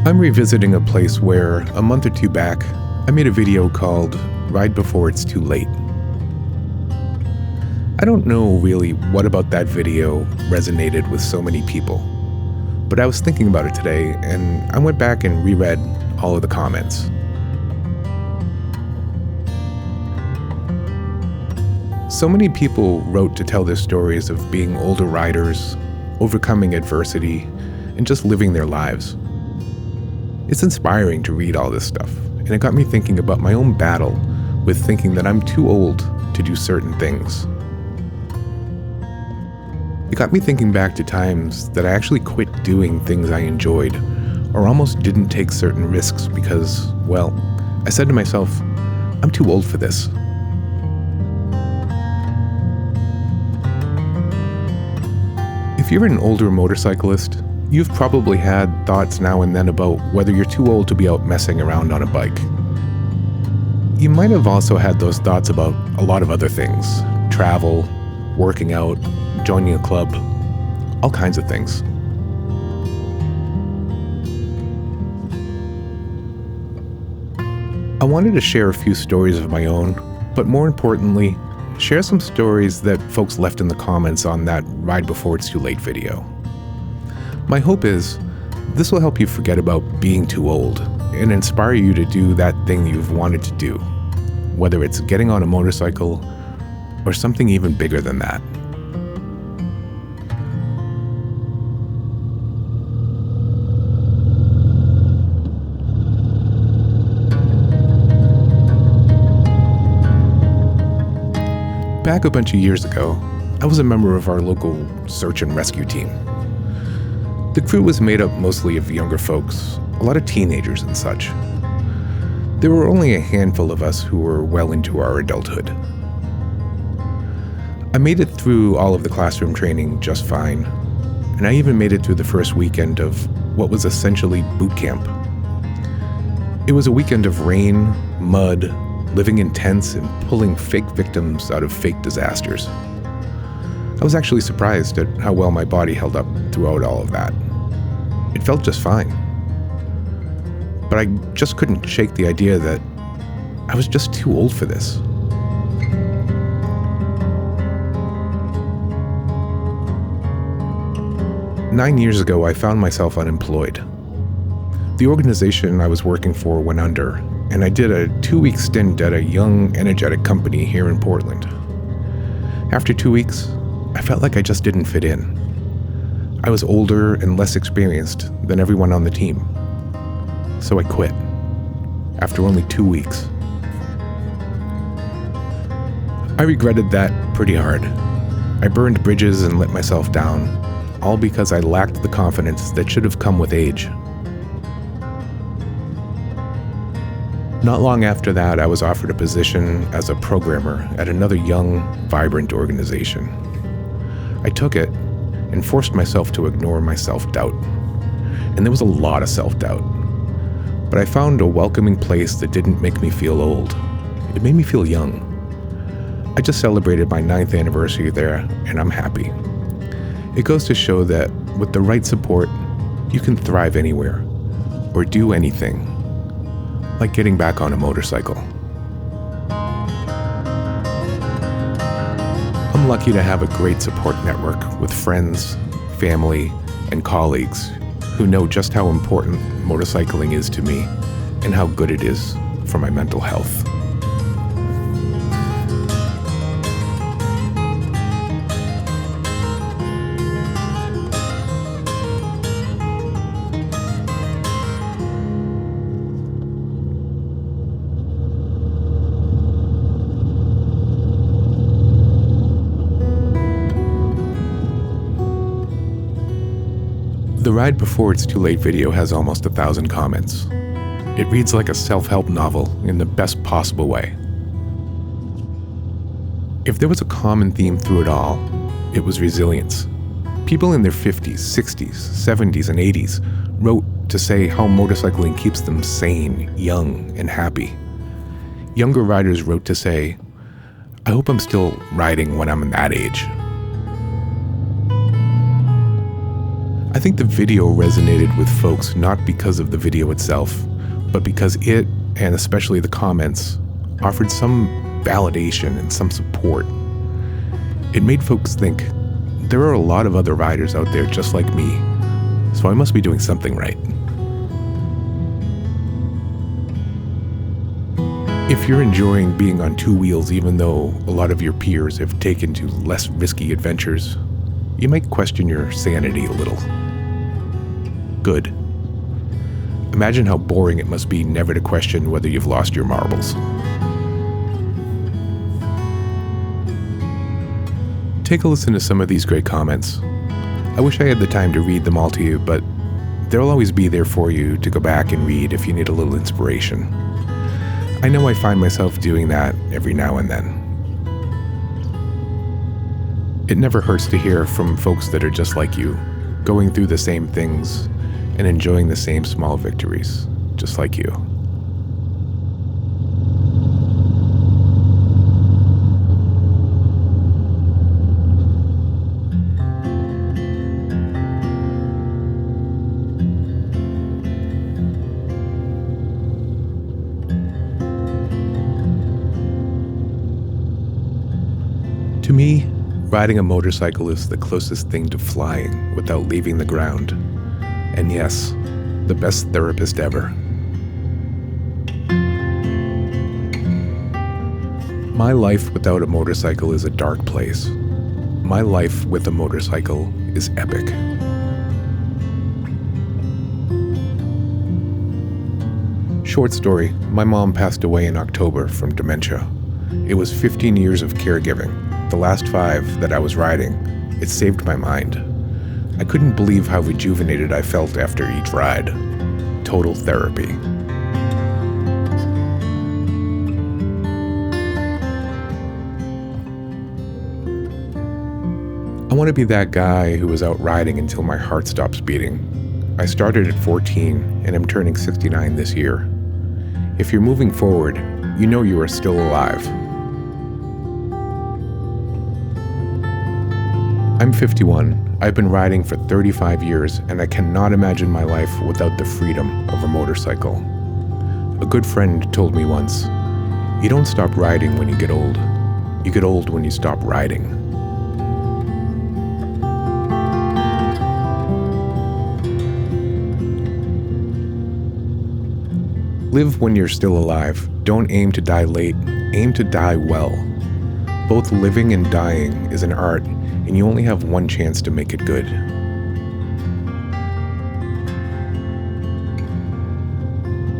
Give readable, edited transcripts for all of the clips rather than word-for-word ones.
I'm revisiting a place where, a month or two back, I made a video called Ride Before It's Too Late. I don't know really what about that video resonated with so many people, but I was thinking about it today and I went back and reread all of the comments. So many people wrote to tell their stories of being older riders, overcoming adversity, and just living their lives. It's inspiring to read all this stuff, and it got me thinking about my own battle with thinking that I'm too old to do certain things. It got me thinking back to times that I actually quit doing things I enjoyed, or almost didn't take certain risks because, well, I said to myself, I'm too old for this. If you're an older motorcyclist, you've probably had thoughts now and then about whether you're too old to be out messing around on a bike. You might have also had those thoughts about a lot of other things: travel, working out, joining a club, all kinds of things. I wanted to share a few stories of my own, but more importantly, share some stories that folks left in the comments on that Ride Before It's Too Late video. My hope is this will help you forget about being too old and inspire you to do that thing you've wanted to do, whether it's getting on a motorcycle or something even bigger than that. Back a bunch of years ago, I was a member of our local search and rescue team. The crew was made up mostly of younger folks, a lot of teenagers and such. There were only a handful of us who were well into our adulthood. I made it through all of the classroom training just fine, and I even made it through the first weekend of what was essentially boot camp. It was a weekend of rain, mud, living in tents, and pulling fake victims out of fake disasters. I was actually surprised at how well my body held up throughout all of that. It felt just fine. But I just couldn't shake the idea that I was just too old for this. Nine years ago, I found myself unemployed. The organization I was working for went under, and I did a 2-week stint at a young, energetic company here in Portland. After 2 weeks, I felt like I just didn't fit in. I was older and less experienced than everyone on the team. So I quit, after only 2 weeks. I regretted that pretty hard. I burned bridges and let myself down, all because I lacked the confidence that should have come with age. Not long after that, I was offered a position as a programmer at another young, vibrant organization. I took it and forced myself to ignore my self-doubt. And there was a lot of self-doubt. But I found a welcoming place that didn't make me feel old. It made me feel young. I just celebrated my 9th anniversary there, and I'm happy. It goes to show that with the right support, you can thrive anywhere, or do anything, like getting back on a motorcycle. I'm lucky to have a great support network with friends, family, and colleagues who know just how important motorcycling is to me and how good it is for my mental health. The Ride Before It's Too Late video has almost 1,000 comments. It reads like a self-help novel in the best possible way. If there was a common theme through it all, it was resilience. People in their 50s, 60s, 70s, and 80s wrote to say how motorcycling keeps them sane, young, and happy. Younger riders wrote to say, I hope I'm still riding when I'm that age. I think the video resonated with folks not because of the video itself, but because it, and especially the comments, offered some validation and some support. It made folks think, there are a lot of other riders out there just like me, so I must be doing something right. If you're enjoying being on two wheels even though a lot of your peers have taken to less risky adventures, you might question your sanity a little. Good. Imagine how boring it must be never to question whether you've lost your marbles. Take a listen to some of these great comments. I wish I had the time to read them all to you, but they'll always be there for you to go back and read if you need a little inspiration. I know I find myself doing that every now and then. It never hurts to hear from folks that are just like you, going through the same things and enjoying the same small victories, just like you. To me, riding a motorcycle is the closest thing to flying without leaving the ground. And yes, the best therapist ever. My life without a motorcycle is a dark place. My life with a motorcycle is epic. Short story, my mom passed away in October from dementia. It was 15 years of caregiving. The last 5 that I was riding, it saved my mind. I couldn't believe how rejuvenated I felt after each ride. Total therapy. I want to be that guy who is out riding until my heart stops beating. I started at 14 and I'm turning 69 this year. If you're moving forward, you know you are still alive. I'm 51. I've been riding for 35 years, and I cannot imagine my life without the freedom of a motorcycle. A good friend told me once, you don't stop riding when you get old. You get old when you stop riding. Live when you're still alive. Don't aim to die late. Aim to die well. Both living and dying is an art, and you only have one chance to make it good.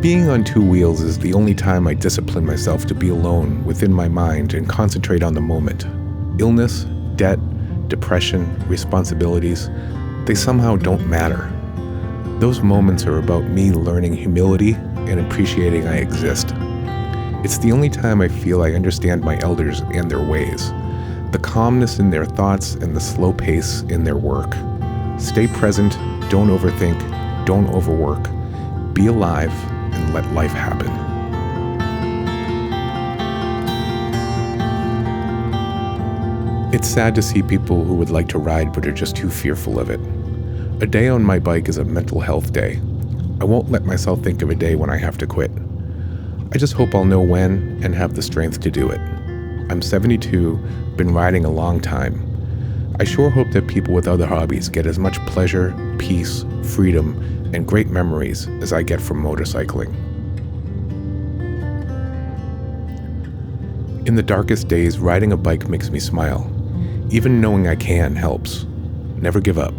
Being on two wheels is the only time I discipline myself to be alone within my mind and concentrate on the moment. Illness, debt, depression, responsibilities, they somehow don't matter. Those moments are about me learning humility and appreciating I exist. It's the only time I feel I understand my elders and their ways. The calmness in their thoughts and the slow pace in their work. Stay present, don't overthink, don't overwork. Be alive and let life happen. It's sad to see people who would like to ride but are just too fearful of it. A day on my bike is a mental health day. I won't let myself think of a day when I have to quit. I just hope I'll know when and have the strength to do it. I'm 72, been riding a long time. I sure hope that people with other hobbies get as much pleasure, peace, freedom, and great memories as I get from motorcycling. In the darkest days, riding a bike makes me smile. Even knowing I can helps. Never give up.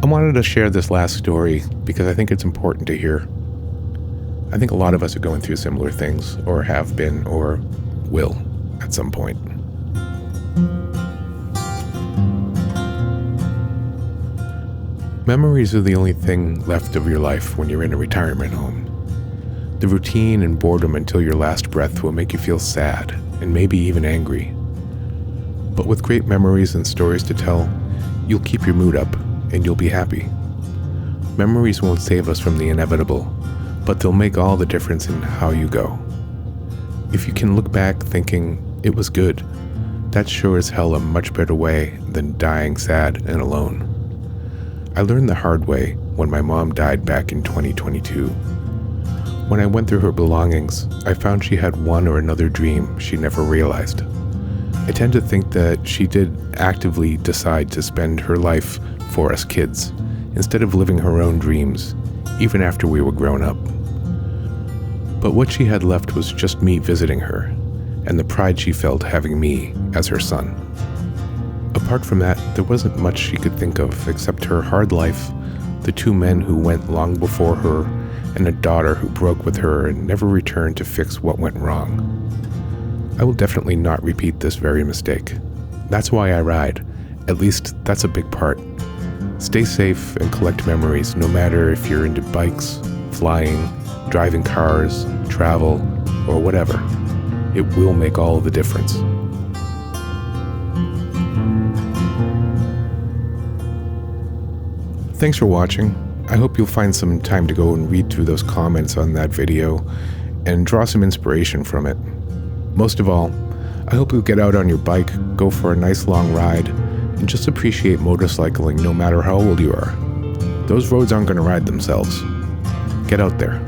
I wanted to share this last story because I think it's important to hear. I think a lot of us are going through similar things, or have been, or will at some point. Memories are the only thing left of your life when you're in a retirement home. The routine and boredom until your last breath will make you feel sad and maybe even angry. But with great memories and stories to tell, you'll keep your mood up and you'll be happy. Memories won't save us from the inevitable, but they'll make all the difference in how you go. If you can look back thinking it was good, that's sure as hell a much better way than dying sad and alone. I learned the hard way when my mom died back in 2022. When I went through her belongings, I found she had one or another dream she never realized. I tend to think that she did actively decide to spend her life for us kids, instead of living her own dreams, even after we were grown up. But what she had left was just me visiting her, and the pride she felt having me as her son. Apart from that, there wasn't much she could think of except her hard life, the 2 men who went long before her, and a daughter who broke with her and never returned to fix what went wrong. I will definitely not repeat this very mistake. That's why I ride. At least that's a big part. Stay safe and collect memories, no matter if you're into bikes, flying, driving cars, travel, or whatever. It will make all the difference. Thanks for watching. I hope you'll find some time to go and read through those comments on that video and draw some inspiration from it. Most of all, I hope you'll get out on your bike, go for a nice long ride, and just appreciate motorcycling no matter how old you are. Those roads aren't going to ride themselves. Get out there.